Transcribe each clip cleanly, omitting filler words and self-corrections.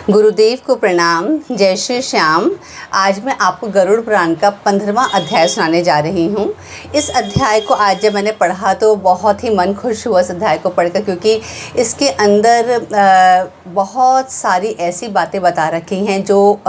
गुरुदेव को प्रणाम। जय श्री श्याम। आज मैं आपको गरुड़ पुराण का 15वां अध्याय सुनाने जा रही हूँ। इस अध्याय को आज जब मैंने पढ़ा तो बहुत ही मन खुश हुआ इस अध्याय को पढ़कर, क्योंकि इसके अंदर बहुत सारी ऐसी बातें बता रखी हैं जो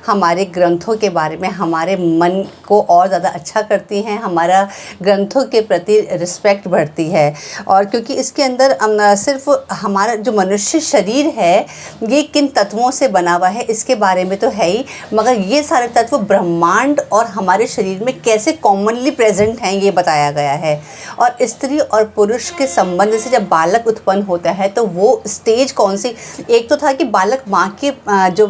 हमारे ग्रंथों के बारे में हमारे मन को और ज़्यादा अच्छा करती हैं, हमारा ग्रंथों के प्रति रिस्पेक्ट बढ़ती है। और क्योंकि इसके अंदर सिर्फ हमारा जो मनुष्य शरीर है ये किन तत्वों से बना हुआ है इसके बारे में तो है ही, मगर ये सारे तत्व ब्रह्मांड और हमारे शरीर में कैसे कॉमनली प्रेजेंट हैं ये बताया गया है। और स्त्री और पुरुष के संबंध से जब बालक उत्पन्न होता है तो वो स्टेज कौन सी, एक तो था कि बालक माँ के जो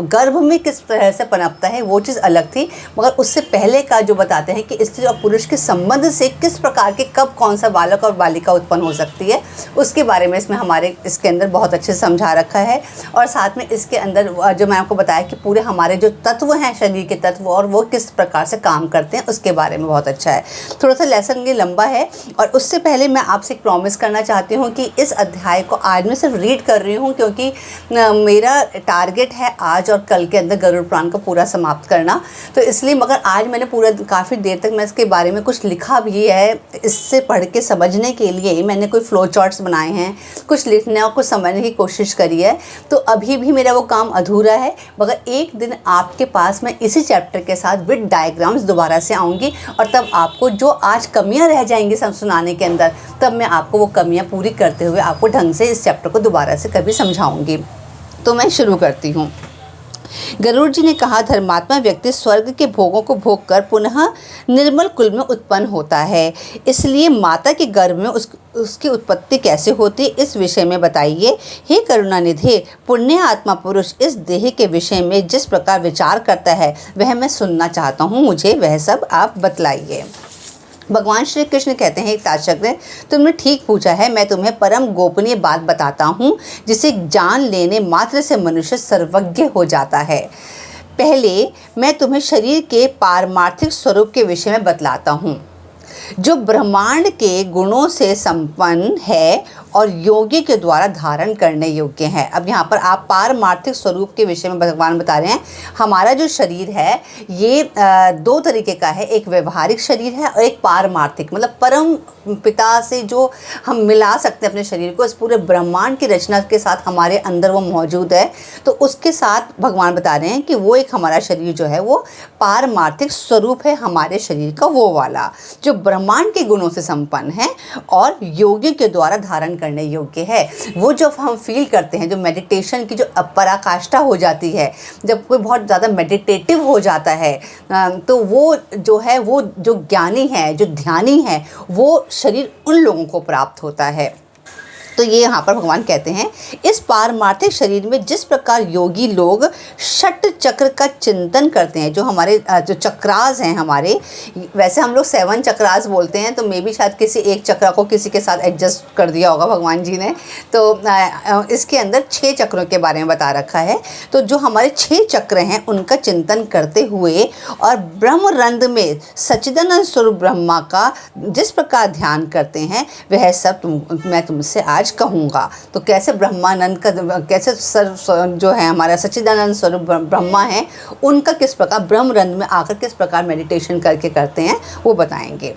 गर्भ में किस तरह से पनपता है वो चीज़ अलग थी, मगर उससे पहले का जो बताते हैं कि स्त्री और पुरुष के संबंध से किस प्रकार के कब कौन सा बालक और बालिका उत्पन्न हो सकती है उसके बारे में इसमें हमारे इसके अंदर बहुत अच्छे से समझा रखा है। और साथ में इसके अंदर जो मैं आपको बताया कि पूरे हमारे जो तत्व हैं शरीर के तत्व और वो किस प्रकार से काम करते हैं उसके बारे में बहुत अच्छा है। थोड़ा सा लेसन ये लंबा है और उससे पहले मैं आपसे एक प्रॉमिस करना चाहती हूँ कि इस अध्याय को आज मैं सिर्फ रीड कर रही हूँ, क्योंकि मेरा टारगेट है आज और कल के अंदर गरुड़ पुराण को पूरा समाप्त करना, तो इसलिए। मगर आज मैंने पूरा काफ़ी देर तक मैं इसके बारे में कुछ लिखा भी है, इससे पढ़ के समझने के लिए मैंने कोई फ्लो चार्ट्स बनाए हैं, कुछ लिखने और कुछ समझने की कोशिश करी है। तो अभी भी मेरा वो काम अधूरा है, मगर एक दिन आपके पास मैं इसी चैप्टर के साथ विद डायग्राम्स दोबारा से आऊँगी और तब आपको जो आज कमियां रह जाएंगी सब सुनाने के अंदर, तब मैं आपको वो कमियां पूरी करते हुए आपको ढंग से इस चैप्टर को दोबारा से कभी समझाऊंगी। तो मैं शुरू करती हूँ। गरुड़ जी ने कहा, धर्मात्मा व्यक्ति स्वर्ग के भोगों को भोग कर पुनः निर्मल कुल में उत्पन्न होता है, इसलिए माता के गर्भ में उसकी उत्पत्ति कैसे होती इस विषय में बताइए। हे करुणानिधि, पुण्य आत्मा पुरुष इस देह के विषय में जिस प्रकार विचार करता है वह मैं सुनना चाहता हूँ, मुझे वह सब आप बतलाइए। भगवान श्री कृष्ण कहते हैं, एक ताशग्र, तुमने ठीक पूछा है। मैं तुम्हें परम गोपनीय बात बताता हूँ जिसे जान लेने मात्र से मनुष्य सर्वज्ञ हो जाता है। पहले मैं तुम्हें शरीर के पारमार्थिक स्वरूप के विषय में बतलाता हूँ, जो ब्रह्मांड के गुणों से संपन्न है और योगी के द्वारा धारण करने योग्य है। अब यहाँ पर आप पारमार्थिक स्वरूप के विषय में भगवान बता रहे हैं। हमारा जो शरीर है ये दो तरीके का है, एक व्यवहारिक शरीर है और एक पारमार्थिक, मतलब परम पिता से जो हम मिला सकते हैं अपने शरीर को, इस पूरे ब्रह्मांड की रचना के साथ हमारे अंदर वो मौजूद है। तो उसके साथ भगवान बता रहे हैं कि वो एक हमारा शरीर जो है वो पारमार्थिक स्वरूप है हमारे शरीर का, वो वाला जो ब्रह्मांड के गुणों से संपन्न है और योगी के द्वारा धारण करने योग्य है। वो जो हम फील करते हैं, जो मेडिटेशन की जो पराकाष्ठा हो जाती है, जब कोई बहुत ज़्यादा मेडिटेटिव हो जाता है तो वो जो है, वो जो ज्ञानी है, जो ध्यानी है, वो शरीर उन लोगों को प्राप्त होता है। तो ये यहाँ पर भगवान कहते हैं, इस पारमार्थिक शरीर में जिस प्रकार योगी लोग षट चक्र का चिंतन करते हैं, जो हमारे जो चक्रास हैं हमारे, वैसे हम लोग 7 चक्रास बोलते हैं, तो मे भी शायद किसी एक चक्र को किसी के साथ एडजस्ट कर दिया होगा भगवान जी ने। तो इसके अंदर 6 चक्रों के बारे में बता रखा है। तो जो हमारे 6 चक्र हैं उनका चिंतन करते हुए और ब्रह्मरंध्र में सच्चिदानंद स्वरूप ब्रह्मा का जिस प्रकार ध्यान करते हैं वह सब मैं तुमसे आज कहूँगा। तो कैसे ब्रह्मानंद का, कैसे सर्व जो है हमारा सच्चिदानंद स्वरूप ब्रह्मा है, उनका किस प्रकार ब्रह्मरंध्र में आकर किस प्रकार मेडिटेशन करके करते हैं वो बताएंगे।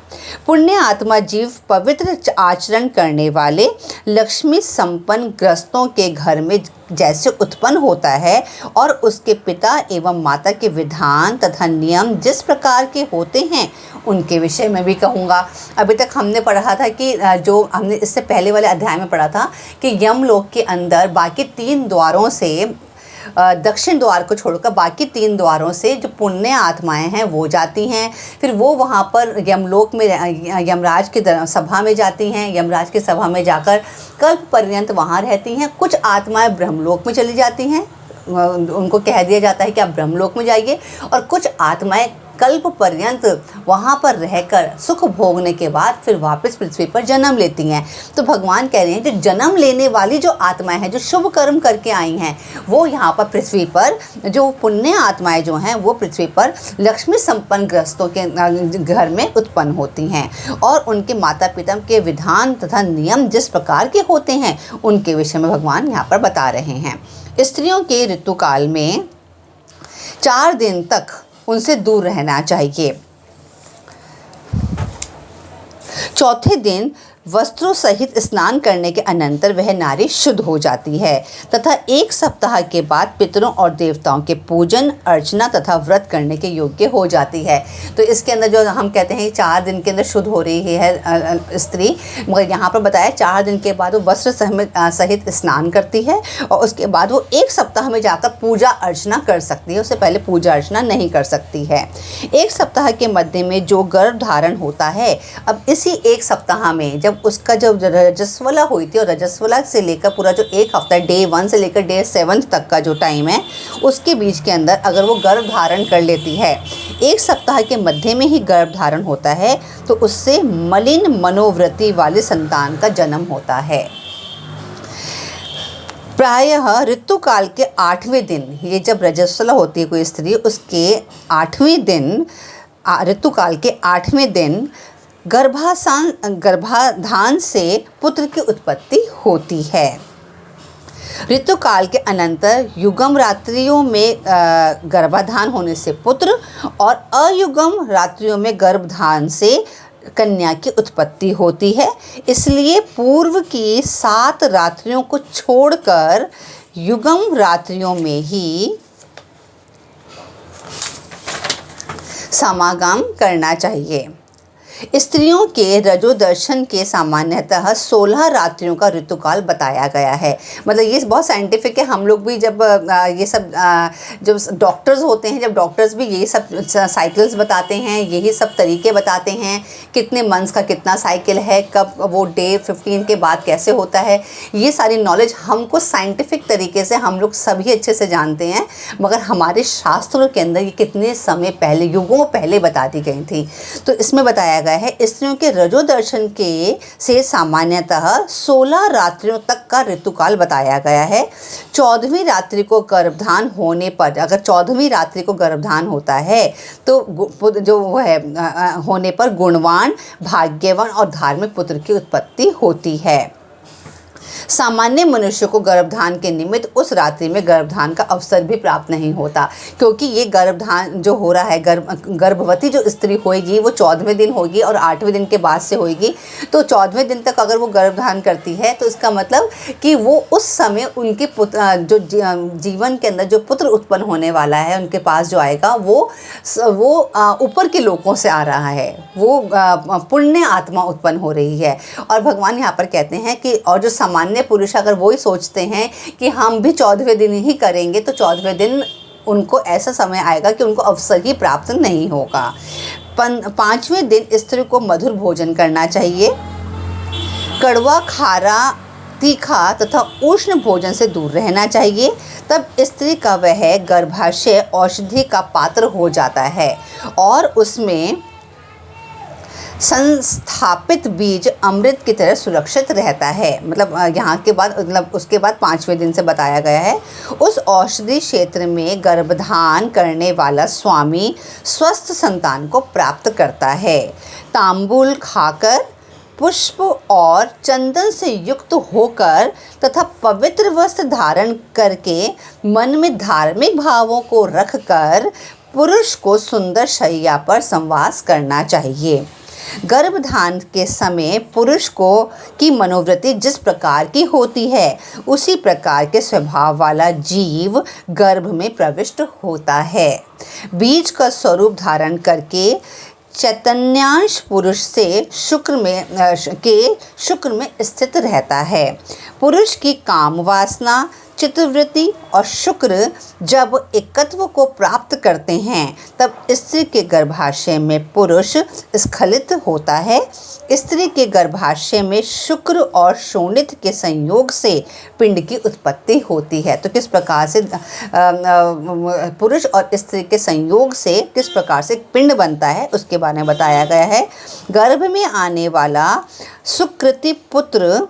पुण्य आत्मा जीव पवित्र आचरण करने वाले लक्ष्मी संपन्न ग्रस्तों के घर में जैसे उत्पन्न होता है और उसके पिता एवं माता के विधान तथा नियम जिस प्रकार के होते हैं उनके विषय में भी कहूँगा। अभी तक हमने पढ़ा था कि जो हमने इससे पहले वाले अध्याय में पढ़ा था कि यमलोक के अंदर बाकी 3 द्वारों से, दक्षिण द्वार को छोड़कर बाकी 3 द्वारों से जो पुण्य आत्माएं हैं वो जाती हैं। फिर वो वहाँ पर यमलोक में यमराज की सभा में जाती हैं, यमराज की सभा में जाकर कल्प पर्यंत वहाँ रहती हैं। कुछ आत्माएं ब्रह्मलोक में चली जाती हैं, उनको कह दिया जाता है कि आप ब्रह्मलोक में जाइए, और कुछ आत्माएं कल्प पर्यंत वहाँ पर रहकर सुख भोगने के बाद फिर वापस पृथ्वी पर जन्म लेती हैं। तो भगवान कह रहे हैं जो जन्म लेने वाली जो आत्माएं हैं, जो शुभ कर्म करके आई हैं, वो यहाँ पर पृथ्वी पर, जो पुण्य आत्माएं जो हैं वो पृथ्वी पर लक्ष्मी संपन्न ग्रस्तों के घर में उत्पन्न होती हैं और उनके माता पिता के विधान तथा नियम जिस प्रकार के होते हैं उनके विषय में भगवान यहाँ पर बता रहे हैं। स्त्रियों के ऋतुकाल में 4 दिन तक उनसे दूर रहना चाहिए। चौथे दिन वस्त्रों सहित स्नान करने के अनंतर वह नारी शुद्ध हो जाती है तथा 1 सप्ताह के बाद पितरों और देवताओं के पूजन अर्चना तथा व्रत करने के योग्य हो जाती है। तो इसके अंदर जो हम कहते हैं 4 दिन के अंदर शुद्ध हो रही है स्त्री, मगर यहाँ पर बताया 4 दिन के बाद वो वस्त्र सहित स्नान करती है और उसके बाद वो 1 सप्ताह में जाकर पूजा अर्चना कर सकती है। उससे पहले पूजा अर्चना नहीं कर सकती है। 1 सप्ताह के मध्य में जो गर्भ धारण होता है, अब इसी 1 सप्ताह में जब उसका जो रजस्वला हुई थी और रजस्वला से लेकर पूरा जो 1 हफ्ता डे 1 से लेकर डे 7 तक का जो टाइम है, उसके बीच के अंदर अगर वो गर्भ धारण कर लेती है, 1 सप्ताह के मध्य में ही गर्भ धारण होता है, तो उससे मलिन मनोवृत्ति वाले संतान का जन्म होता है। प्रायः ऋतुकाल के 8वें दिन, ये जब रजस्वला होती है कोई स्त्री, उसके 8वें दिन, ऋतुकाल के 8वें दिन गर्भाधान से पुत्र की उत्पत्ति होती है। ऋतुकाल के अनंतर युगम रात्रियों में गर्भाधान होने से पुत्र और अयुगम रात्रियों में गर्भाधान से कन्या की उत्पत्ति होती है। इसलिए पूर्व की 7 रात्रियों को छोड़कर युगम रात्रियों में ही समागम करना चाहिए। स्त्रियों के रजोदर्शन के सामान्यतः 16 रात्रियों का ऋतुकाल बताया गया है। मतलब ये बहुत साइंटिफिक है। हम लोग भी जब ये सब जब डॉक्टर्स होते हैं, जब डॉक्टर्स भी यही सब साइकिल्स बताते हैं, यही सब तरीके बताते हैं, कितने मंथ्स का कितना साइकिल है, कब वो डे 15 के बाद कैसे होता है, ये सारी नॉलेज हमको साइंटिफिक तरीके से हम लोग सभी अच्छे से जानते हैं, मगर हमारे शास्त्रों के अंदर ये कितने समय पहले, युगों पहले बता दी गई थी। तो इसमें बताया गया है स्त्रियों के रजोदर्शन के से सामान्यतः 16 रात्रियों तक का ऋतुकाल बताया गया है। 14वीं रात्रि को गर्भधान होने पर, अगर 14वीं रात्रि को गर्भधान होता है तो जो वो है होने पर गुणवान, भाग्यवान और धार्मिक पुत्र की उत्पत्ति होती है। सामान्य मनुष्य को गर्भधान के निमित्त उस रात्रि में गर्भधान का अवसर भी प्राप्त नहीं होता, क्योंकि ये गर्भधान जो हो रहा है, गर्भवती जो स्त्री होगी वो 14वें दिन होगी और 8वें दिन के बाद से होगी। तो 14वें दिन तक अगर वो गर्भधान करती है तो इसका मतलब कि वो उस समय उनके पुत्र जो जीवन के अंदर जो पुत्र उत्पन्न होने वाला है उनके पास जो आएगा वो ऊपर के लोगों से आ रहा है, वो पुण्य आत्मा उत्पन्न हो रही है। और भगवान यहाँ पर कहते हैं कि और जो सामान्य पुरुष अगर वही सोचते हैं कि हम भी 14वें दिन ही करेंगे, तो 14वें दिन उनको ऐसा समय आएगा कि उनको अवसर ही प्राप्त नहीं होगा। 5वें दिन स्त्री को मधुर भोजन करना चाहिए। कड़वा, खारा, तीखा तथा उष्ण भोजन से दूर रहना चाहिए। तब स्त्री का वह गर्भाशय औषधि का पात्र हो जाता है और उसमें संस्थापित बीज अमृत की तरह सुरक्षित रहता है। मतलब यहाँ के बाद, मतलब उसके बाद 5वें दिन से बताया गया है, उस औषधि क्षेत्र में गर्भधान करने वाला स्वामी स्वस्थ संतान को प्राप्त करता है। तांबूल खाकर, पुष्प और चंदन से युक्त होकर तथा पवित्र वस्त्र धारण करके मन में धार्मिक भावों को रखकर पुरुष को सुंदर शैया पर संवास करना चाहिए। गर्भधान के समय पुरुष को की मनोवृत्ति जिस प्रकार की होती है उसी प्रकार के स्वभाव वाला जीव गर्भ में प्रविष्ट होता है। बीज का स्वरूप धारण करके चैतन्यांश पुरुष से शुक्र में स्थित रहता है। पुरुष की काम वासना, चित्तवृत्ति और शुक्र जब एकत्व को प्राप्त करते हैं तब स्त्री के गर्भाशय में पुरुष स्खलित होता है। स्त्री के गर्भाशय में शुक्र और शोणित के संयोग से पिंड की उत्पत्ति होती है। तो किस प्रकार से पुरुष और स्त्री के संयोग से किस प्रकार से पिंड बनता है उसके बारे में बताया गया है। गर्भ में आने वाला सुकृति पुत्र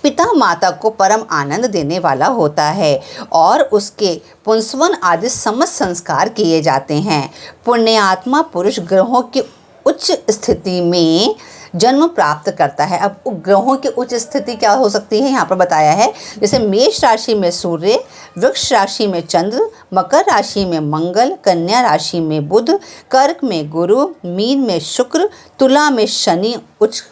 पिता माता को परम आनंद देने वाला होता है और उसके पुंसवन आदि समस्त संस्कार किए जाते हैं। पुण्यात्मा पुरुष ग्रहों की उच्च स्थिति में जन्म प्राप्त करता है। अब ग्रहों की उच्च स्थिति क्या हो सकती है यहाँ पर बताया है, जैसे मेष राशि में सूर्य, वृक्ष राशि में चंद्र, मकर राशि में मंगल, कन्या राशि में बुध, कर्क में गुरु, मीन में शुक्र, तुला में शनि उच्च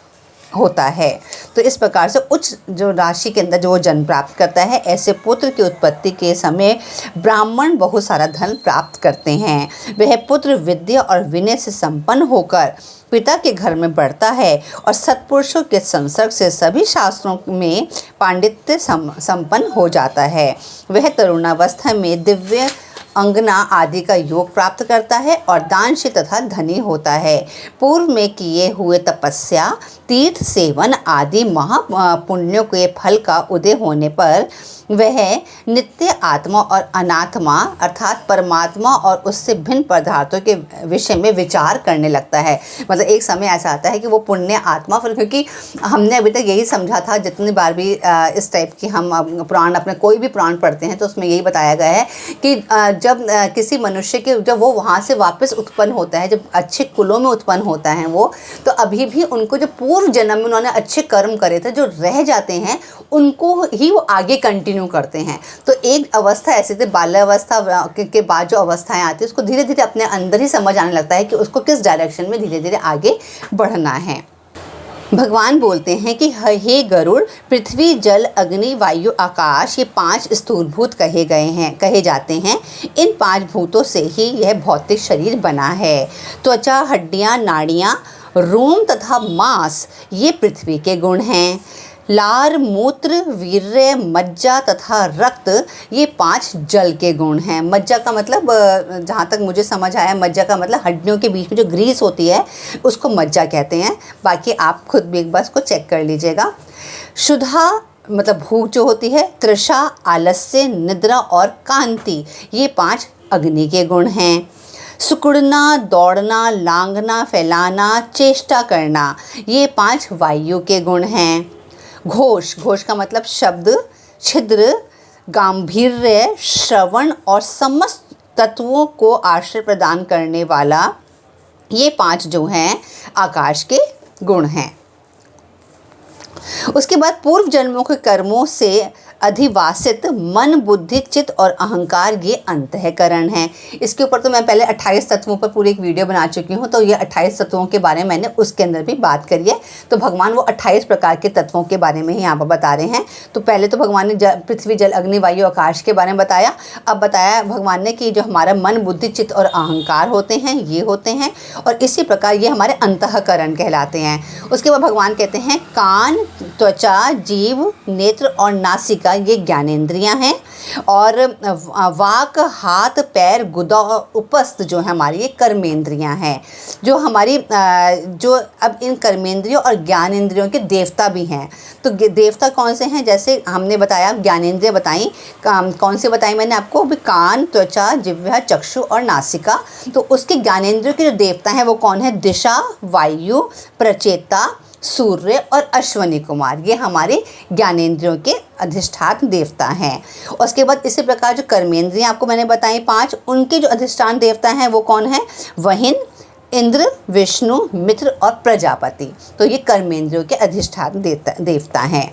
होता है। तो इस प्रकार से उच्च जो राशि के अंदर जो वो जन्म प्राप्त करता है, ऐसे पुत्र की उत्पत्ति के समय ब्राह्मण बहुत सारा धन प्राप्त करते हैं। वह पुत्र विद्या और विनय से संपन्न होकर पिता के घर में बढ़ता है और सत्पुरुषों के संसर्ग से सभी शास्त्रों में पांडित्य संपन्न हो जाता है। वह तरुणावस्था में दिव्य अंगना आदि का योग प्राप्त करता है और दानशील तथा धनी होता है। पूर्व में किए हुए तपस्या, तीर्थ सेवन आदि महापुण्यों के फल का उदय होने पर वह नित्य आत्मा और अनात्मा अर्थात परमात्मा और उससे भिन्न पदार्थों के विषय में विचार करने लगता है। मतलब एक समय ऐसा आता है कि वो पुण्य आत्मा, फिर क्योंकि हमने अभी तक यही समझा था, जितनी बार भी इस टाइप की हम पुराण अपने कोई भी पुराण पढ़ते हैं तो उसमें यही बताया गया है कि जब किसी मनुष्य के जब वो वहाँ से वापस उत्पन्न होता है, जब अच्छे कुलों में उत्पन्न होता है वो, तो अभी भी उनको जो पूर्व जन्म में उन्होंने अच्छे कर्म करे थे जो रह जाते हैं, उनको ही वो आगे कंटिन्यू करते हैं। तो एक अवस्था ऐसी थी, बाल्यावस्था के बाद जो अवस्थाएं आती है उसको धीरे धीरे अपने अंदर ही समझ आने लगता है कि उसको किस डायरेक्शन में धीरे धीरे आगे बढ़ना है। भगवान बोलते हैं कि हे गरुड़, पृथ्वी जल अग्नि वायु आकाश ये 5 स्थूलभूत कहे जाते हैं। इन 5 भूतों से ही यह भौतिक शरीर बना है। त्वचा, हड्डियाँ, नाड़ियाँ, रोम तथा मांस ये पृथ्वी के गुण हैं। लार, मूत्र, वीर्य, मज्जा तथा रक्त ये 5 जल के गुण हैं। मज्जा का मतलब, जहाँ तक मुझे समझ आया, मज्जा का मतलब हड्डियों के बीच में जो ग्रीस होती है उसको मज्जा कहते हैं। बाकी आप खुद भी एक बार इसको चेक कर लीजिएगा। शुद्धा मतलब भूख जो होती है, तृषा, आलस्य, निद्रा और कांति ये 5 अग्नि के गुण हैं। सुकुड़ना, दौड़ना, लांघना, फैलाना, चेष्टा करना ये 5 वायु के गुण हैं। घोष, घोष का मतलब शब्द, छिद्र, गांभीर्य, श्रवण और समस्त तत्वों को आश्रय प्रदान करने वाला ये 5 जो हैं आकाश के गुण हैं। उसके बाद पूर्व जन्मों के कर्मों से अधिवासित मन, बुद्धि, चित्त और अहंकार ये अंतःकरण हैं। इसके ऊपर तो मैं पहले 28 तत्वों पर पूरी एक वीडियो बना चुकी हूँ, तो ये 28 तत्वों के बारे में मैंने उसके अंदर भी बात करी है। तो भगवान वो 28 प्रकार के तत्वों के बारे में ही यहाँ पर बता रहे हैं। तो पहले तो भगवान ने पृथ्वी जल अग्नि वायु आकाश के बारे में बताया। अब बताया भगवान ने कि जो हमारा मन, बुद्धि, चित्त और अहंकार होते हैं ये होते हैं, और इसी प्रकार ये हमारे अंतःकरण कहलाते हैं। उसके बाद भगवान कहते हैं कान, त्वचा, जीव, नेत्र और नासिका ये ज्ञानेंद्रियां हैं, और वाक, हाथ, पैर, गुदा और उपस्थ जो है हमारी ये कर्मेंद्रियां हैं। जो हमारी जो अब इन कर्मेंद्रियों और ज्ञानेंद्रियों के देवता भी हैं। तो देवता कौन से हैं, जैसे हमने बताया ज्ञानेंद्रियां बताई, कौन से बताई मैंने आपको, कान, त्वचा, जिह्वा, चक्षु और नासिका। तो उसके ज्ञानेंद्रियों के जो देवता हैं वो कौन है, दिशा, वायु, प्रचेता, सूर्य और अश्वनी कुमार ये हमारे ज्ञानेंद्रियों के अधिष्ठान देवता हैं। उसके बाद इसी प्रकार जो कर्मेंद्रियां आपको मैंने बताई 5, उनके जो अधिष्ठान देवता हैं वो कौन है, वहिन, इंद्र, विष्णु, मित्र और प्रजापति। तो ये कर्मेंद्रियों के अधिष्ठान देवता हैं।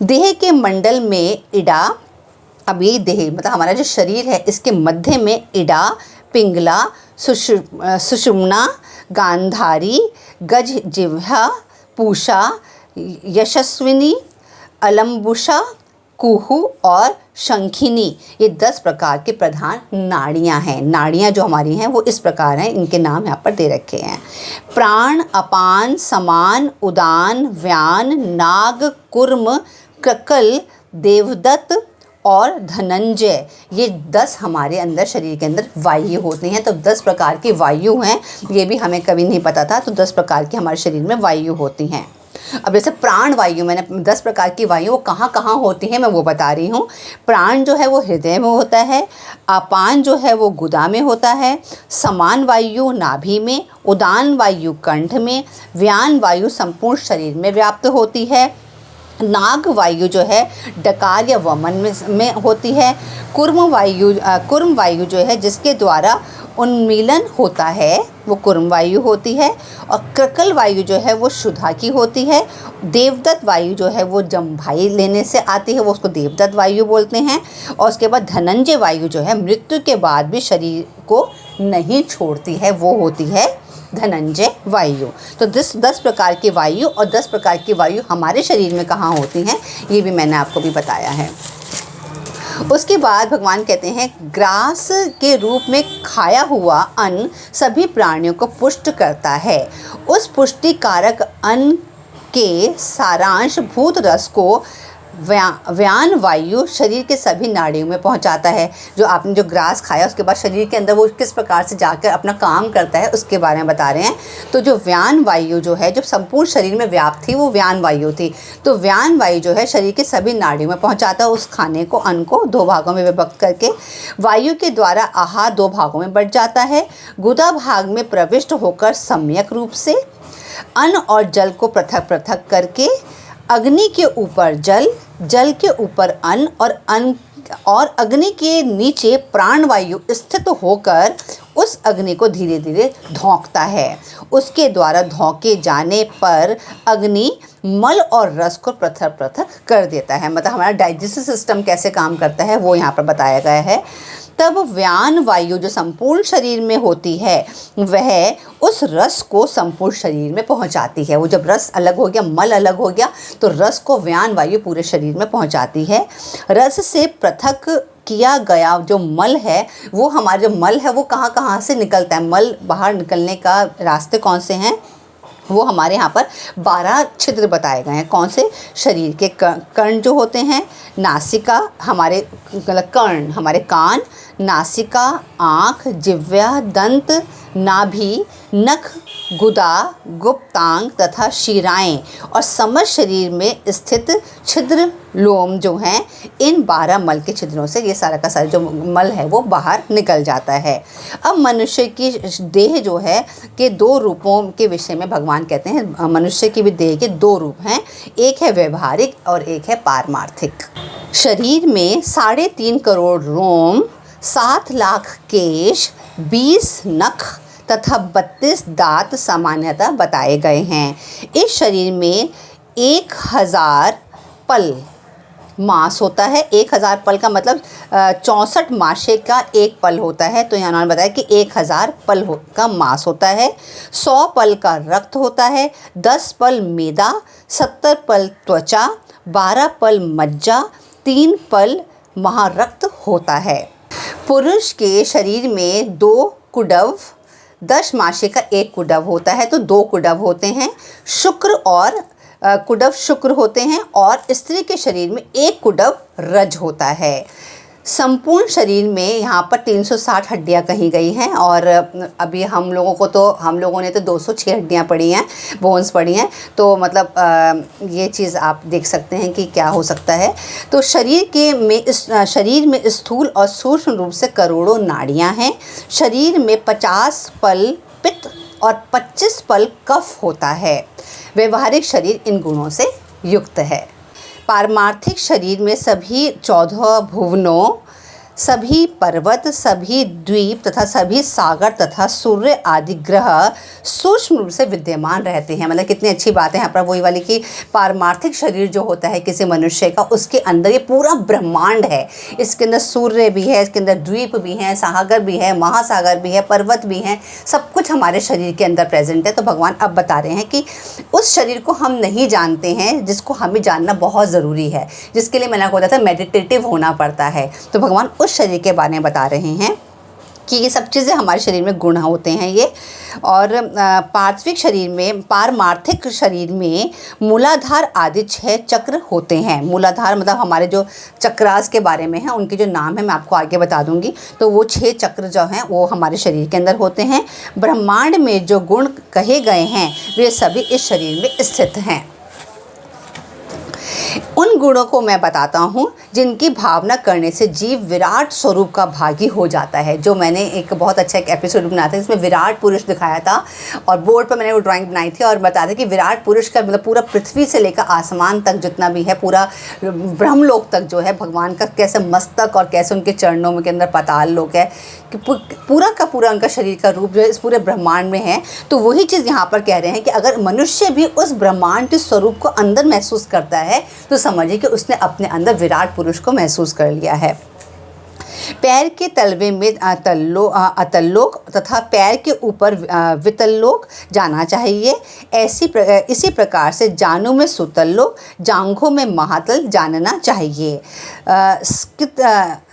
देह के मंडल में इड़ा, अब ये देह मतलब हमारा जो शरीर है इसके मध्य में इड़ा, पिंगला, सुषुम्ना, गांधारी, गज, जिह्वा, पूषा, यशस्विनी, अलम्बुषा, कुहू और शंखिनी ये 10 प्रकार के प्रधान नाड़ियां हैं। नाड़ियां जो हमारी हैं वो इस प्रकार हैं, इनके नाम यहाँ पर दे रखे हैं। प्राण, अपान, समान, उदान, व्यान, नाग, कुर्म, क्रकल, देवदत्त और धनंजय ये 10 हमारे अंदर शरीर के अंदर वायु होती हैं। तो 10 प्रकार की वायु हैं, ये भी हमें कभी नहीं पता था। तो 10 प्रकार की हमारे शरीर में वायु होती हैं। अब जैसे प्राण वायु, मैंने 10 प्रकार की वायु वो कहाँ कहाँ होती हैं मैं वो बता रही हूँ। प्राण जो है वो हृदय में होता है, अपान जो है वो गुदा में होता है, समान वायु नाभि में, उदान वायु कंठ में, व्यान वायु संपूर्ण शरीर में व्याप्त होती है, नाग वायु जो है डकार या वमन में होती है, कुर्म वायु जो है जिसके द्वारा उन्मीलन होता है वो कुर्म वायु होती है, और क्रकल वायु जो है वो शुद्धा की होती है। देवदत्त वायु जो है वो जम्भाई लेने से आती है, वो उसको देवदत्त वायु बोलते हैं। और उसके बाद धनंजय वायु जो है मृत्यु के बाद भी शरीर को नहीं छोड़ती है, वो होती है धनंजय वायु। तो 10 प्रकार की वायु, और 10 प्रकार की वायु हमारे शरीर में कहाँ होती हैं ये भी मैंने आपको भी बताया है। उसके बाद भगवान कहते हैं ग्रास के रूप में खाया हुआ अन्न सभी प्राणियों को पुष्ट करता है। उस पुष्टिकारक अन्न के सारांश भूत रस को व्यान वायु शरीर के सभी नाड़ियों में पहुंचाता है। जो आपने जो ग्रास खाया उसके बाद शरीर के अंदर वो किस प्रकार से जाकर अपना काम करता है उसके बारे में बता रहे हैं। तो जो व्यान वायु जो है, जो संपूर्ण शरीर में व्याप्त थी, वो व्यान वायु थी। तो व्यान वायु जो है शरीर के सभी नाड़ियों में पहुँचाता है उस खाने को, अन्न को 2 भागों में विभक्त करके। वायु के द्वारा आहार 2 भागों में बढ़ जाता है। गुदा भाग में प्रविष्ट होकर सम्यक रूप से अन्न और जल को पृथक पृथक करके अग्नि के ऊपर जल, जल के ऊपर अन्न और अग्नि के नीचे प्राणवायु स्थित होकर उस अग्नि को धीरे धीरे धोंकता है। उसके द्वारा धोंके जाने पर अग्नि मल और रस को पृथक पृथक कर देता है। मतलब हमारा डाइजेस्टिव सिस्टम कैसे काम करता है वो यहाँ पर बताया गया है। तब व्यान वायु जो संपूर्ण शरीर में होती है वह उस रस को संपूर्ण शरीर में पहुंचाती है। वो जब रस अलग हो गया, मल अलग हो गया, तो रस को व्यान वायु पूरे शरीर में पहुंचाती है। रस से पृथक किया गया जो मल है, वो हमारा जो मल है वो कहाँ कहाँ से निकलता है। मल बाहर निकलने का रास्ते कौन से हैं, वो हमारे यहाँ पर 12 छिद्र बताए गए हैं। कौन से? शरीर के कर्ण जो होते हैं, नासिका हमारे कर्ण, हमारे कान, नासिका, आँख, जिह्वा, दंत, नाभि, नख, गुदा, गुप्तांग तथा शिराएं और समस्त शरीर में स्थित छिद्र लोम जो हैं, इन 12 मल के छिद्रों से ये सारा का सारा जो मल है वो बाहर निकल जाता है। अब मनुष्य की देह जो है के 2 रूपों के विषय में भगवान कहते हैं। मनुष्य की भी देह के 2 रूप हैं, एक है व्यवहारिक और एक है पारमार्थिक। शरीर में 3.5 करोड़ रोम, 7 लाख केश, 20 नख तथा 32 दांत सामान्यतः बताए गए हैं। इस शरीर में 1000 पल मांस होता है। 1000 पल का मतलब 64 मासे का एक पल होता है। तो यहाँ उन्होंने बताया कि 1000 पल का मांस होता है। 100 पल का रक्त होता है, 10 पल मैदा, 70 पल त्वचा, 12 पल मज्जा, 3 पल महारक्त होता है। पुरुष के शरीर में 2 कुडव, 10 मासे का एक कुडव होता है, तो 2 कुडव होते हैं। शुक्र और कुडव शुक्र होते हैं, और स्त्री के शरीर में 1 कुडव रज होता है। संपूर्ण शरीर में यहाँ पर 360 हड्डियाँ कही गई हैं, और अभी हम लोगों ने तो 206 हड्डियाँ पढ़ी हैं, बोन्स पढ़ी हैं। तो मतलब ये चीज़ आप देख सकते हैं कि क्या हो सकता है। तो शरीर में स्थूल और सूक्ष्म रूप से करोड़ों नाड़ियाँ हैं। शरीर में 50 पल पित्त और 25 पल कफ होता है। व्यवहारिक शरीर इन गुणों से युक्त है। पारमार्थिक शरीर में सभी 14 भुवनों, सभी पर्वत, सभी द्वीप तथा सभी सागर तथा सूर्य आदि ग्रह सूक्ष्म रूप से विद्यमान रहते हैं। मतलब कितनी अच्छी बात है यहाँ पर वही वाली कि पारमार्थिक शरीर जो होता है किसी मनुष्य का, उसके अंदर ये पूरा ब्रह्मांड है। इसके अंदर सूर्य भी है, इसके अंदर द्वीप भी हैं, सागर भी है, महासागर भी है, पर्वत भी हैं, सब कुछ हमारे शरीर के अंदर प्रेजेंट है। तो भगवान अब बता रहे हैं कि उस शरीर को हम नहीं जानते हैं, जिसको हमें जानना बहुत ज़रूरी है, जिसके लिए मैंने आपको बताया था मेडिटेटिव होना पड़ता है। तो भगवान उस शरीर के बारे में बता रहे हैं कि ये सब चीज़ें हमारे शरीर में गुण होते हैं ये। और पार्थिव शरीर में, पारमार्थिक शरीर में मूलाधार आदि 6 चक्र होते हैं। मूलाधार मतलब हमारे जो चक्रास के बारे में हैं, उनके जो नाम है मैं आपको आगे बता दूंगी। तो वो 6 चक्र जो हैं वो हमारे शरीर के अंदर होते हैं। ब्रह्मांड में जो गुण कहे गए हैं वे सभी इस शरीर में स्थित हैं। उन गुणों को मैं बताता हूँ जिनकी भावना करने से जीव विराट स्वरूप का भागी हो जाता है। जो मैंने एक बहुत अच्छा एक एपिसोड बनाया था, इसमें विराट पुरुष दिखाया था और बोर्ड पर मैंने वो ड्राइंग बनाई थी और बताया था कि विराट पुरुष का मतलब पूरा पृथ्वी से लेकर आसमान तक जितना भी है, पूरा ब्रह्मलोक तक जो है भगवान का कैसे मस्तक और कैसे उनके चरणों में के अंदर पाताल लोक है कि पूरा का पूरा उनका शरीर का रूप जो है इस पूरे ब्रह्मांड में है। तो वही चीज़ यहाँ पर कह रहे हैं कि अगर मनुष्य भी उस ब्रह्मांड के स्वरूप को अंदर महसूस करता है तो समझिए कि उसने अपने अंदर विराट पुरुष को महसूस कर लिया है। पैर के तलवे में अतल्लोक तथा पैर के ऊपर वितल्लोक जाना चाहिए। इसी प्रकार से जानू में सुतल्लोक, जांघों में महातल जानना चाहिए।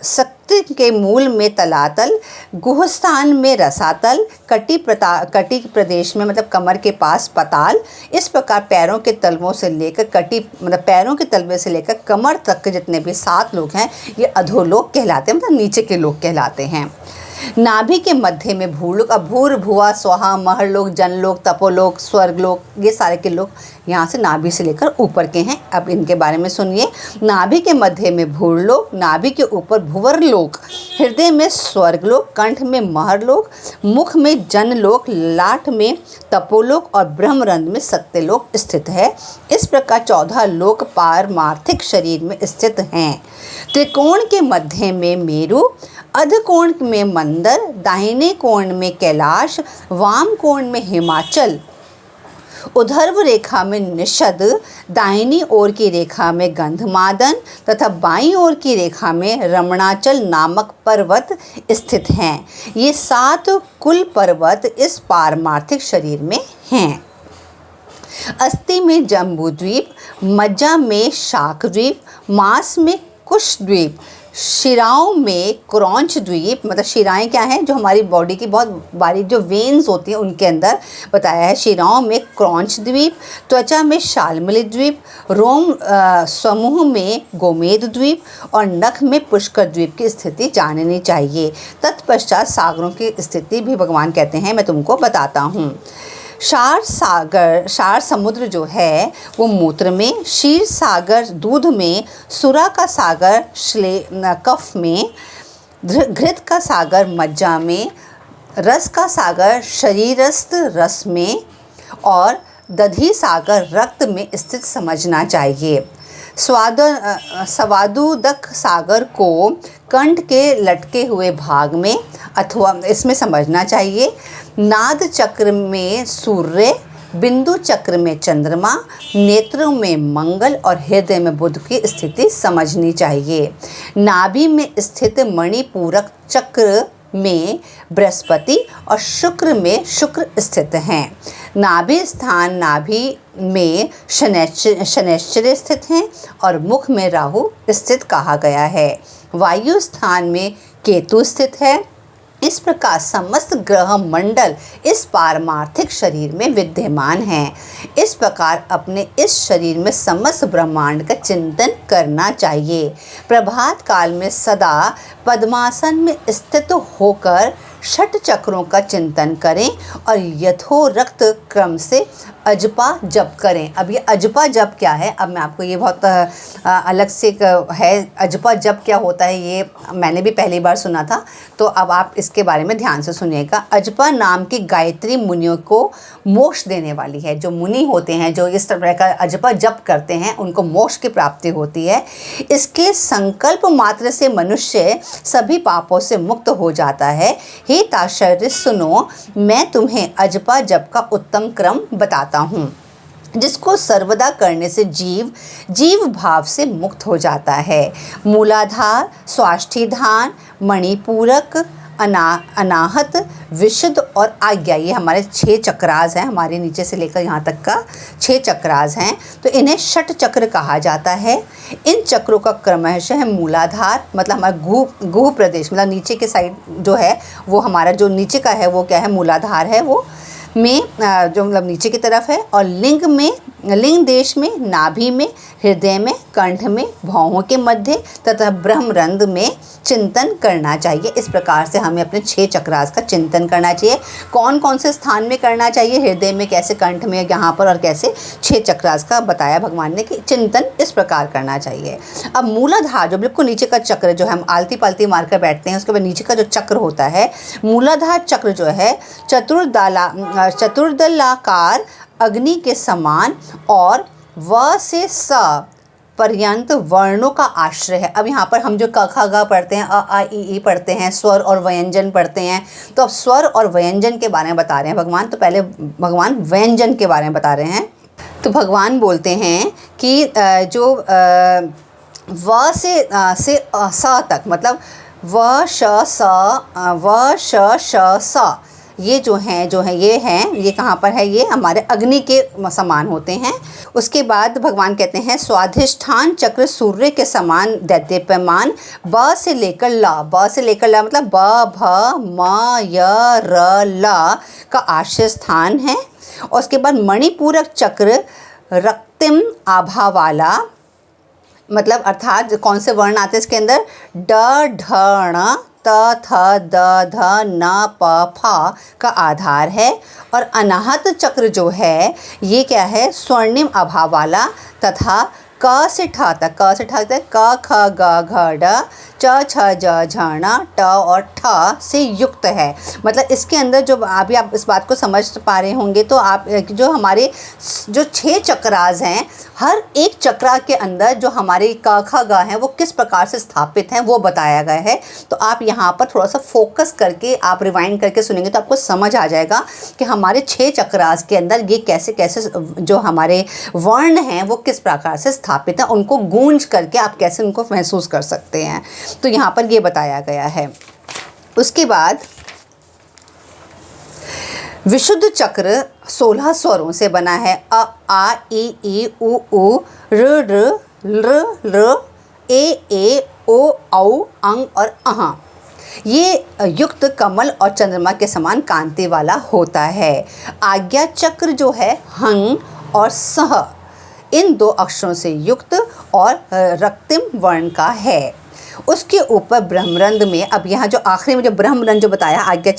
शक्ति के मूल में तलातल, गुहस्थान में रसातल, कटी प्रदेश में मतलब कमर के पास पताल। इस प्रकार पैरों के तलवों से लेकर पैरों के तलवे से लेकर कमर तक के जितने भी 7 लोग हैं ये अधोलोक कहलाते हैं, मतलब नीचे के लोग कहलाते हैं। नाभि के मध्य में भूलोक, अब भूर भुआ स्वाहा महरलोक, जनलोक, तपोलोक, स्वर्गलोक, ये सारे के लोग यहाँ से नाभि से लेकर ऊपर के हैं। अब इनके बारे में सुनिए। नाभि के मध्य में भूरलोक, नाभि के ऊपर भुवरलोक, हृदय में स्वर्गलोक, कंठ में महरलोक, मुख में जनलोक, लाट में तपोलोक और ब्रह्मरंध्र में सत्यलोक स्थित है। इस प्रकार 14 लोक पारमार्थिक शरीर में स्थित हैं। त्रिकोण के मध्य में मेरु, अध कोण में मंदर, दाहिने कोण में कैलाश, वाम कोण में हिमाचल, ऊर्ध्व रेखा में निषद, दाहिनी ओर की रेखा में गंधमादन तथा बाईं ओर की रेखा में रमणाचल नामक पर्वत स्थित हैं। ये 7 कुल पर्वत इस पारमार्थिक शरीर में हैं। अस्थि में जम्बूद्वीप, मज्जा में शाकद्वीप, मांस में कुशद्वीप, शिराओं में क्रौंच द्वीप, मतलब शिराएँ क्या हैं, जो हमारी बॉडी की बहुत बारीक जो वेन्स होती हैं उनके अंदर बताया है। शिराओं में क्रौंच द्वीप, त्वचा में शाल्मली द्वीप, रोम समूह में गोमेद द्वीप और नख में पुष्कर द्वीप की स्थिति जाननी चाहिए। तत्पश्चात सागरों की स्थिति भी भगवान कहते हैं, मैं तुमको बताता हूँ। क्षार समुद्र जो है वो मूत्र में, क्षीर सागर दूध में, सुरा का सागर कफ में, घृत का सागर मज्जा में, रस का सागर शरीरस्थ रस में और दधी सागर रक्त में स्थित समझना चाहिए। स्वादुदक सागर को कंठ के लटके हुए भाग में अथवा इसमें समझना चाहिए। नाद चक्र में सूर्य, बिंदु चक्र में चंद्रमा, नेत्रों में मंगल और हृदय में बुध की स्थिति समझनी चाहिए। नाभि में स्थित मणिपूरक चक्र में बृहस्पति और शुक्र में शुक्र स्थित हैं। नाभि स्थान नाभि में शनैश्चर्य स्थित हैं और मुख में राहु स्थित कहा गया है। वायु स्थान में केतु स्थित है। इस प्रकार समस्त ग्रह मंडल इस पारमार्थिक शरीर में विद्यमान हैं। इस प्रकार अपने इस शरीर में समस्त ब्रह्मांड का चिंतन करना चाहिए। प्रभात काल में सदा पद्मासन में स्थित होकर 6 चक्रों का चिंतन करें और यथोरक्त क्रम से अजपा जप करें। अब ये अजपा जप क्या है, अब मैं आपको ये बहुत अलग से है अजपा जप क्या होता है, ये मैंने भी पहली बार सुना था, तो अब आप इसके बारे में ध्यान से सुनिएगा। अजपा नाम की गायत्री मुनियों को मोक्ष देने वाली है। जो मुनि होते हैं जो इस तरह का अजपा जप करते हैं उनको मोक्ष की प्राप्ति होती है। इसके संकल्प मात्र से मनुष्य सभी पापों से मुक्त हो जाता है। हे ताशर्य सुनो, मैं तुम्हें अजपा जप का उत्तम क्रम बताता हूँ, जिसको सर्वदा करने से जीव भाव से मुक्त हो जाता है। मूलाधार, स्वाष्ठीधान, मणिपूरक, अनाहत, विशुद्ध और आज्ञा, ये हमारे 6 चक्रास हैं। हमारे नीचे से लेकर यहाँ तक का 6 चक्रास हैं, तो इन्हें षट चक्र कहा जाता है। इन चक्रों का क्रमशः है मूलाधार, मतलब हमारा गुह प्रदेश, मतलब नीचे के साइड जो है वो हमारा जो नीचे का है वो क्या है, मूलाधार है वो। में जो मतलब नीचे की तरफ है, और लिंग देश में, नाभि में, हृदय में, कंठ में, भौहों के मध्य तथा ब्रह्मरंध्र में चिंतन करना चाहिए। इस प्रकार से हमें अपने 6 चक्रास का चिंतन करना चाहिए। कौन कौन से स्थान में करना चाहिए, हृदय में कैसे, कंठ में यहाँ पर, और कैसे 6 चक्रास का बताया भगवान ने कि चिंतन इस प्रकार करना चाहिए। अब मूलाधार जो बिल्कुल नीचे का चक्र जो हम आलती पालती मारकर बैठते हैं, उसके बाद नीचे का जो चक्र होता है, मूलाधार चक्र जो है चतुर्दलाकार अग्नि के समान और व से स पर्यंत वर्णों का आश्रय है। अब यहाँ पर हम जो क ख ग पढ़ते हैं, अ आ इ ई पढ़ते हैं, स्वर और व्यंजन पढ़ते हैं, तो अब स्वर और व्यंजन के बारे में बता रहे हैं भगवान। तो पहले भगवान व्यंजन के बारे में बता रहे हैं। तो भगवान बोलते हैं कि जो व से स तक, मतलब व श स ये जो हैं ये कहाँ पर है, ये हमारे अग्नि के समान होते हैं। उसके बाद भगवान कहते हैं स्वाधिष्ठान चक्र सूर्य के समान दैदीप्यमान, ब से लेकर ल मतलब ब भ म य र ल का आश्रय स्थान है। और उसके बाद मणिपूरक चक्र रक्तिम आभा वाला, मतलब अर्थात कौन से वर्ण आते हैं इसके अंदर, ड ढ ण त थ द ध न प फ का आधार है। और अनाहत चक्र जो है ये क्या है, स्वर्णिम आभा वाला तथा क से ठ तक क ख ग घ ड च छ ज झ ण ट और ठ से युक्त है। मतलब इसके अंदर जो अभी आप इस बात को समझ पा रहे होंगे, तो आप जो हमारे जो 6 चक्रास हैं, हर एक चक्रा के अंदर जो हमारे क ख ग हैं वो किस प्रकार से स्थापित हैं वो बताया गया है। तो आप यहाँ पर थोड़ा सा फोकस करके आप रिवाइंड करके सुनेंगे तो आपको समझ आ जाएगा कि हमारे 6 चक्रास के अंदर ये कैसे कैसे जो हमारे वर्ण हैं वो किस प्रकार से स्थापित हैं, उनको गूंज करके आप कैसे उनको महसूस कर सकते हैं। तो यहाँ पर ये बताया गया है। उसके बाद विशुद्ध चक्र 16 स्वरों से बना है। अ आ इ ई उ ऊ ऋ ऋ लृ लृ ए ओ औ अंग और अह। ये युक्त कमल और चंद्रमा के समान कांति वाला होता है। आज्ञा चक्र जो है हंग और सह, इन 2 अक्षरों से युक्त और रक्तिम वर्ण का है। उसके ऊपर ब्रह्मरंध्र में, अब यहाँ जो आखिरी में जो ब्रह्मरंध्र जो बताया, आज्ञा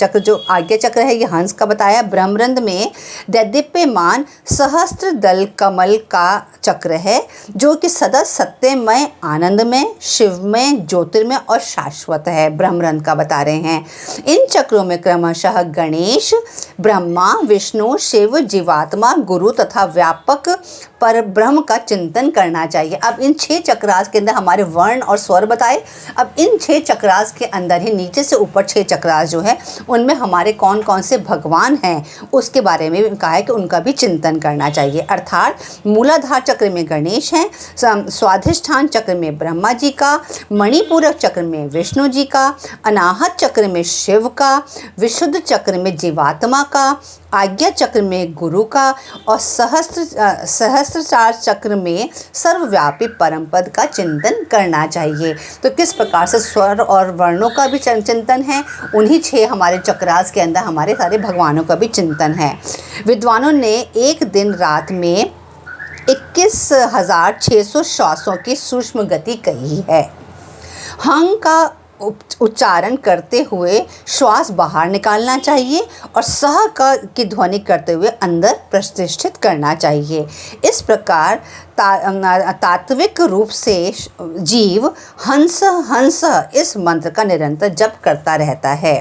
चक्र है ये हंस का बताया। ब्रह्मरंध्र में दैदीप्यमान सहस्त्र दल कमल का चक्र है जो कि सदा सत्यमय, आनंदमय, शिवमय, ज्योतिर्मय और शाश्वत है। ब्रह्मरंध्र का बता रहे हैं। इन चक्रों में क्रमशः गणेश, ब्रह्मा, विष्णु, शिव, जीवात्मा, गुरु तथा व्यापक पर ब्रह्म का चिंतन करना चाहिए। अब इन 6 चक्रास के अंदर हमारे वर्ण और स्वर बताए। अब इन 6 चक्रास के अंदर ही नीचे से ऊपर 6 चक्रास जो है उनमें हमारे कौन कौन से भगवान हैं उसके बारे में भी कहा है कि उनका भी चिंतन करना चाहिए। अर्थात मूलाधार चक्र में गणेश हैं, स्वाधिष्ठान चक्र में ब्रह्मा जी का, मणिपूरक चक्र में विष्णु जी का, अनाहत चक्र में शिव का, विशुद्ध चक्र में जीवात्मा का, आज्ञा चक्र में गुरु का और सहस्त्रचार चक्र में सर्वव्यापी परम पद का चिंतन करना चाहिए। तो किस प्रकार से स्वर और वर्णों का भी चिंतन है, उन्हीं 6 हमारे चक्रास के अंदर हमारे सारे भगवानों का भी चिंतन है। विद्वानों ने एक दिन रात में 21,600 श्वासों की सूक्ष्म गति कही है। हंग का उच्चारण करते हुए श्वास बाहर निकालना चाहिए और सह की ध्वनि करते हुए अंदर प्रतिष्ठित करना चाहिए। इस प्रकार तात्विक रूप से जीव हंस हंस इस मंत्र का निरंतर जप करता रहता है।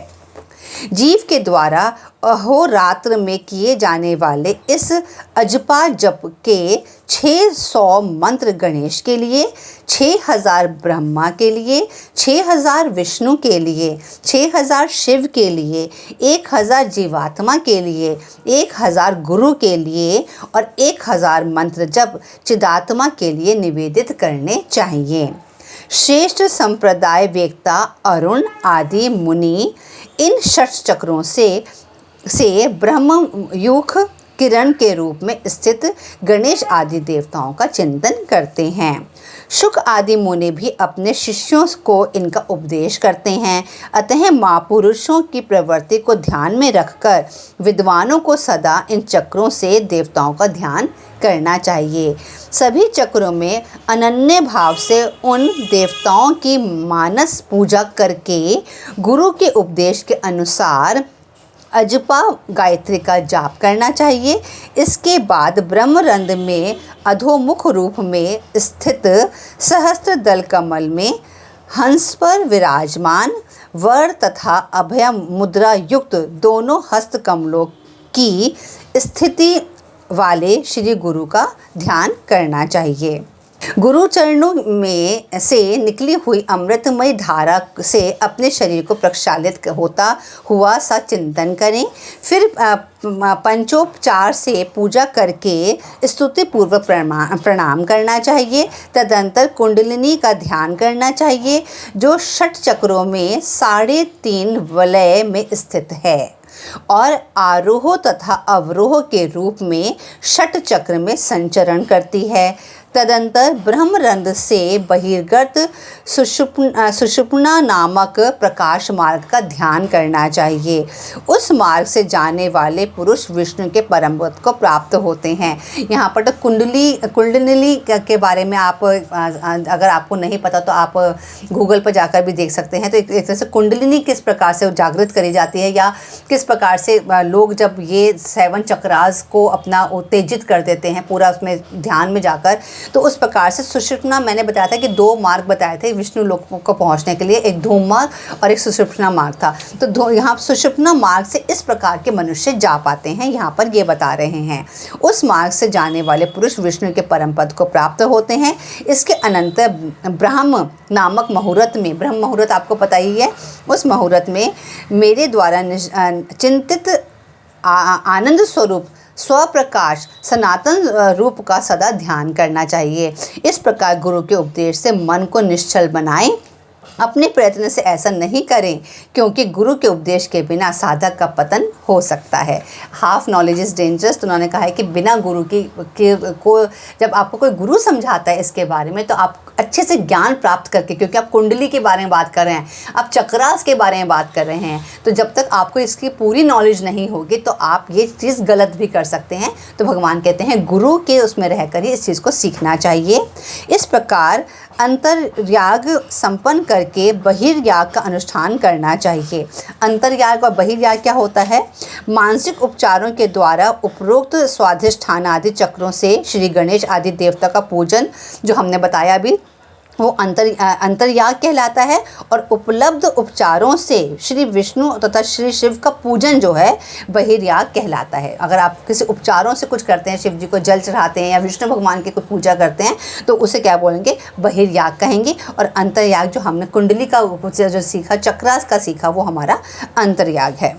जीव के द्वारा अहोरात्र में किए जाने वाले इस अजपा जप के 600 मंत्र गणेश के लिए, 6000 ब्रह्मा के लिए, 6000 विष्णु के लिए, 6000 शिव के लिए, 1000 जीवात्मा के लिए, 1000 गुरु के लिए और 1000 मंत्र जप चिदात्मा के लिए निवेदित करने चाहिए। श्रेष्ठ संप्रदाय वेक्ता अरुण आदि मुनि इन 6 चक्रों से ब्रह्मयुख किरण के रूप में स्थित गणेश आदि देवताओं का चिंतन करते हैं। शुक आदि मुनि भी अपने शिष्यों को इनका उपदेश करते हैं। अतः महापुरुषों की प्रवृत्ति को ध्यान में रखकर विद्वानों को सदा इन चक्रों से देवताओं का ध्यान करना चाहिए। सभी चक्रों में अनन्य भाव से उन देवताओं की मानस पूजा करके गुरु के उपदेश के अनुसार अजपा गायत्री का जाप करना चाहिए। इसके बाद ब्रह्मरंध्र में अधोमुख रूप में स्थित सहस्त्र दल कमल में हंस पर विराजमान वर तथा अभय मुद्रा युक्त दोनों हस्त कमलों की स्थिति वाले श्री गुरु का ध्यान करना चाहिए। गुरु चरणों में से निकली हुई अमृतमय धारा से अपने शरीर को प्रक्षालित होता हुआ सा चिंतन करें। फिर पंचोपचार से पूजा करके स्तुति पूर्वक प्रणाम करना चाहिए। तदंतर कुंडलिनी का ध्यान करना चाहिए जो 6 चक्रों में 3.5 वलय में स्थित है और आरोह तथा अवरोह के रूप में 6 चक्र में संचरण करती है। तदंतर ब्रह्मरंध्र से बहिर्गत सुषुप्ना नामक प्रकाश मार्ग का ध्यान करना चाहिए। उस मार्ग से जाने वाले पुरुष विष्णु के परम पद को प्राप्त होते हैं। यहाँ पर तो कुंडलिनी के बारे में आप अगर आपको नहीं पता तो आप गूगल पर जाकर भी देख सकते हैं। तो एक तरह से कुंडलिनी किस प्रकार से जागृत करी जाती है या किस प्रकार से लोग जब ये 7 चक्रास को अपना उत्तेजित कर देते हैं पूरा उसमें ध्यान में जाकर, तो उस प्रकार से सुषुप्ना मैंने बताया था कि 2 मार्ग बताए थे विष्णु लोक को पहुंचने के लिए, एक धूम मार्ग और एक सुषुप्ना मार्ग था। तो यहाँ सुषुप्ना मार्ग से इस प्रकार के मनुष्य जा पाते हैं, यहाँ पर ये बता रहे हैं। उस मार्ग से जाने वाले पुरुष विष्णु के परम पद को प्राप्त होते हैं। इसके अनंतर ब्रह्म नामक मुहूर्त में, ब्रह्म मुहूर्त आपको पता ही है, उस मुहूर्त में मेरे द्वारा चिंतित आनंद स्वरूप स्वप्रकाश सनातन रूप का सदा ध्यान करना चाहिए। इस प्रकार गुरु के उपदेश से मन को निश्चल बनाएं। अपने प्रयत्न से ऐसा नहीं करें क्योंकि गुरु के उपदेश के बिना साधक का पतन हो सकता है। Half knowledge is dangerous. तो उन्होंने कहा है कि बिना गुरु को जब आपको कोई गुरु समझाता है इसके बारे में तो आप अच्छे से ज्ञान प्राप्त करके, क्योंकि आप कुंडली के बारे में बात कर रहे हैं, आप चक्रास के बारे में बात कर रहे हैं, तो जब तक आपको इसकी पूरी नॉलेज नहीं होगी तो आप ये चीज़ गलत भी कर सकते हैं। तो भगवान कहते हैं गुरु के उसमें रहकर ही इस चीज़ को सीखना चाहिए। इस प्रकार अंतर्याग संपन्न करके बहिर्याग का अनुष्ठान करना चाहिए। अंतर्याग और बहिर्याग क्या होता है? मानसिक उपचारों के द्वारा उपरोक्त स्वाधिष्ठान आदि चक्रों से श्री गणेश आदि देवता का पूजन, जो हमने बताया अभी, वो अंतर्याग कहलाता है। और उपलब्ध उपचारों से श्री विष्णु तथा श्री शिव का पूजन जो है बहिर्याग कहलाता है। अगर आप किसी उपचारों से कुछ करते हैं, शिव जी को जल चढ़ाते हैं या विष्णु भगवान की कुछ पूजा करते हैं, तो उसे क्या बोलेंगे? बहिर्याग कहेंगे। और अंतर्याग जो हमने कुंडली का जो सीखा, चक्रास का सीखा, वो हमारा अंतर्याग है।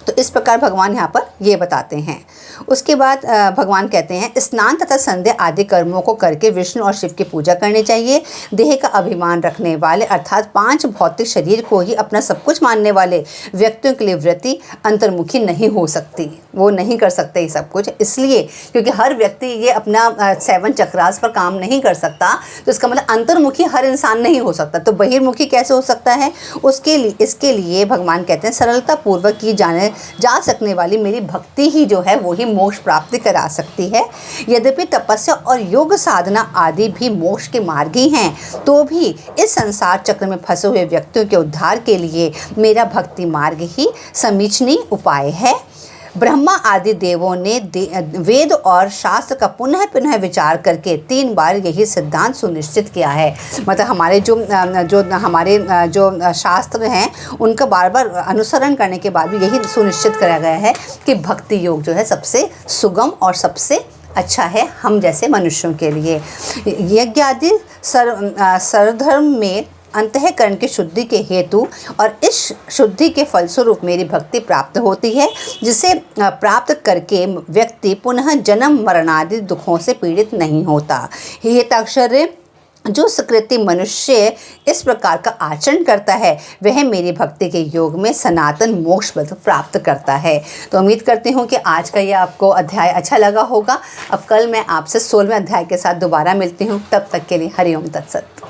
तो इस प्रकार भगवान यहाँ पर ये बताते हैं। उसके बाद भगवान कहते हैं स्नान तथा संध्या आदि कर्मों को करके विष्णु और शिव की पूजा करनी चाहिए। देह का अभिमान रखने वाले अर्थात 5 भौतिक शरीर को ही अपना सब कुछ मानने वाले व्यक्तियों के लिए वृत्ति अंतर्मुखी नहीं हो सकती, वो नहीं कर सकते ये सब कुछ, इसलिए क्योंकि हर व्यक्ति ये अपना 7 चक्रास पर काम नहीं कर सकता। तो इसका मतलब अंतर्मुखी हर इंसान नहीं हो सकता, तो बहिर्मुखी कैसे हो सकता है? इसके लिए भगवान कहते हैं सरलता पूर्वक की जा सकने वाली मेरी भक्ति ही जो है वो ही मोक्ष प्राप्ति करा सकती है। यद्यपि तपस्या और योग साधना आदि भी मोक्ष के मार्ग ही हैं, तो भी इस संसार चक्र में फंसे हुए व्यक्तियों के उद्धार के लिए मेरा भक्ति मार्ग ही समीचनीय उपाय है। ब्रह्मा आदि देवों ने वेद और शास्त्र का पुनः पुनः विचार करके 3 बार यही सिद्धांत सुनिश्चित किया है। मतलब हमारे जो शास्त्र हैं उनका बार बार अनुसरण करने के बाद भी यही सुनिश्चित करा गया है कि भक्ति योग जो है सबसे सुगम और सबसे अच्छा है हम जैसे मनुष्यों के लिए। यज्ञ आदि सर्वधर्म में अंतःकरण की शुद्धि के हेतु और इस शुद्धि के फलस्वरूप मेरी भक्ति प्राप्त होती है, जिसे प्राप्त करके व्यक्ति पुनः जन्म मरणादि दुखों से पीड़ित नहीं होता। हे ताक्षर्य जो सुकृति मनुष्य इस प्रकार का आचरण करता है वह मेरी भक्ति के योग में सनातन मोक्ष पद प्राप्त करता है। तो उम्मीद करती हूँ कि आज का यह आपको अध्याय अच्छा लगा होगा। अब कल मैं आपसे 16वें अध्याय के साथ दोबारा मिलती हूँ। तब तक के लिए हरि ओम तत्सत।